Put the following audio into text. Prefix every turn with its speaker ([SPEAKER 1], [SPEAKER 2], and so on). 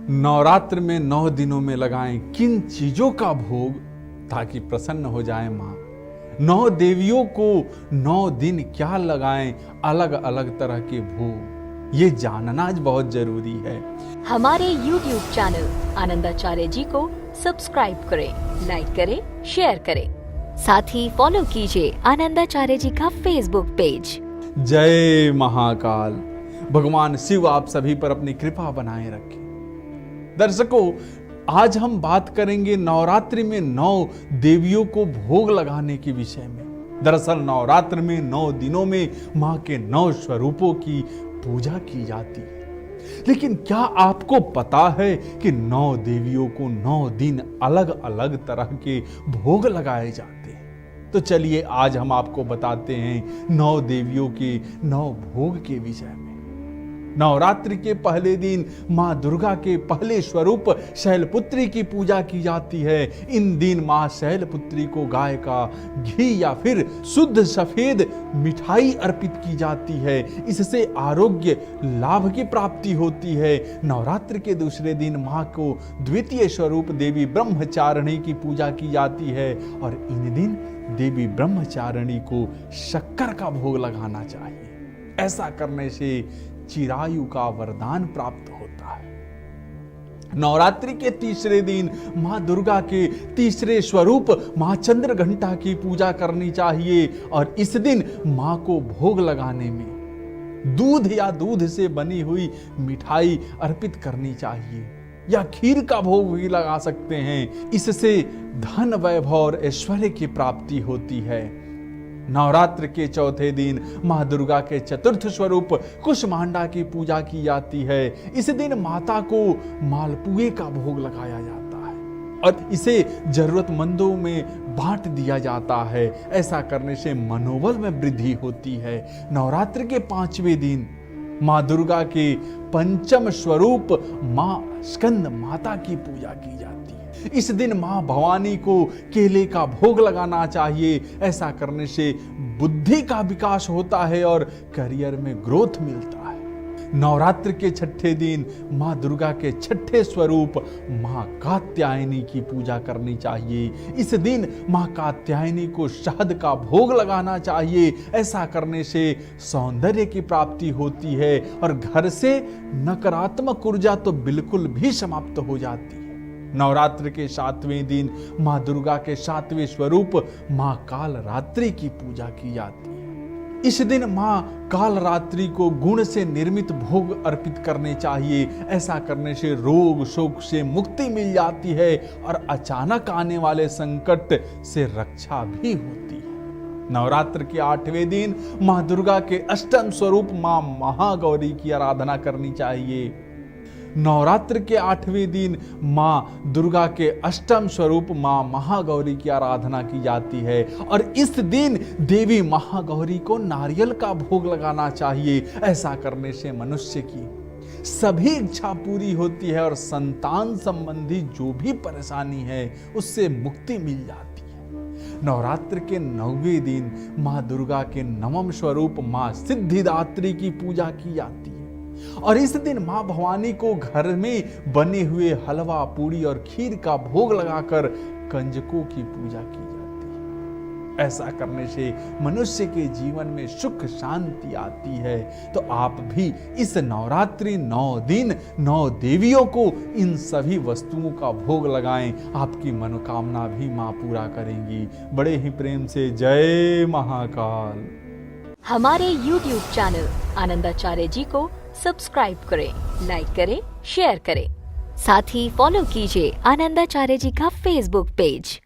[SPEAKER 1] नवरात्र में 9 दिनों में लगाएं किन चीजों का भोग ताकि प्रसन्न हो जाए मां। 9 देवियों को 9 दिन क्या लगाएं अलग अलग तरह के भोग, ये जानना आज बहुत जरूरी है।
[SPEAKER 2] हमारे YouTube चैनल आनंदाचार्य जी को सब्सक्राइब करें, लाइक करें, शेयर करें। साथ ही फॉलो कीजिए आनंदाचार्य जी का फेसबुक पेज।
[SPEAKER 1] जय महाकाल। भगवान शिव आप सभी पर अपनी कृपा बनाए रखे। दर्शकों, आज हम बात करेंगे नवरात्रि में 9 देवियों को भोग लगाने के विषय में। दरअसल नवरात्र में 9 दिनों में मां के 9 स्वरूपों की पूजा की जाती है। लेकिन क्या आपको पता है कि 9 देवियों को 9 दिन अलग अलग तरह के भोग लगाए जाते हैं? तो चलिए आज हम आपको बताते हैं 9 देवियों के 9 भोग के विषय में। नवरात्रि के पहले दिन मां दुर्गा के पहले स्वरूप शैलपुत्री की पूजा की जाती है। इन दिन मां शैलपुत्री को गाय का घी या फिर शुद्ध सफेद मिठाई अर्पित की जाती है। इससे आरोग्य लाभ की प्राप्ति होती है। नवरात्रि के दूसरे दिन मां को द्वितीय स्वरूप देवी ब्रह्मचारिणी की पूजा की जाती है और इन दिन देवी ब्रह्मचारिणी को शक्कर का भोग लगाना चाहिए। ऐसा करने से चिरायु का वरदान प्राप्त होता है। नवरात्रि के तीसरे दिन मां दुर्गा के तीसरे स्वरूप मां चंद्र घंटा की पूजा करनी चाहिए और इस दिन मां को भोग लगाने में दूध या दूध से बनी हुई मिठाई अर्पित करनी चाहिए या खीर का भोग भी लगा सकते हैं। इससे धन वैभव और ऐश्वर्य की प्राप्ति होती है। नवरात्र के चौथे दिन मां दुर्गा के चतुर्थ स्वरूप कुष्मांडा की पूजा की जाती है। इस दिन माता को मालपुए का भोग लगाया जाता है और इसे जरूरतमंदों में बांट दिया जाता है। ऐसा करने से मनोबल में वृद्धि होती है। नवरात्र के 5वें दिन मां दुर्गा के पंचम स्वरूप मां स्कंद माता की पूजा की जाती है। इस दिन मां भवानी को केले का भोग लगाना चाहिए। ऐसा करने से बुद्धि का विकास होता है और करियर में ग्रोथ मिलता है। नवरात्र के 6ठे दिन मां दुर्गा के 6ठे स्वरूप मां कात्यायनी की पूजा करनी चाहिए। इस दिन मां कात्यायनी को शहद का भोग लगाना चाहिए। ऐसा करने से सौंदर्य की प्राप्ति होती है और घर से नकारात्मक ऊर्जा तो बिल्कुल भी समाप्त हो जाती है। नवरात्र के 7वें दिन मां दुर्गा के 7वें स्वरूप मां कालरात्रि की पूजा की जाती है। इस दिन मां कालरात्रि को गुण से निर्मित भोग अर्पित करने चाहिए। ऐसा करने से रोग शोक से मुक्ति मिल जाती है और अचानक आने वाले संकट से रक्षा भी होती है। नवरात्र के 8वें दिन मां दुर्गा के अष्टम स्वरूप मां महागौरी की आराधना करनी चाहिए। नवरात्र के 8वें दिन मां दुर्गा के अष्टम स्वरूप मां महागौरी की आराधना की जाती है और इस दिन देवी महागौरी को नारियल का भोग लगाना चाहिए। ऐसा करने से मनुष्य की सभी इच्छा पूरी होती है और संतान संबंधी जो भी परेशानी है उससे मुक्ति मिल जाती है। नवरात्र के 9वें दिन मां दुर्गा के 9वें स्वरूप मां सिद्धिदात्री की पूजा की जाती है और इस दिन मां भवानी को घर में बने हुए हलवा पूड़ी और खीर का भोग लगाकर कंजकों की पूजा की जाती है। ऐसा करने से मनुष्य के जीवन में सुख शांति आती है। तो आप भी इस नवरात्रि 9 दिन 9 देवियों को इन सभी वस्तुओं का भोग लगाएं। आपकी मनोकामना भी मां पूरा करेंगी। बड़े ही प्रेम से जय महाकाल।
[SPEAKER 2] हमारे YouTube चैनल आनंदाचार्य जी को सब्सक्राइब करें, लाइक करें, शेयर करें। साथ ही फॉलो कीजिए आनंदाचार्य जी का फेसबुक पेज।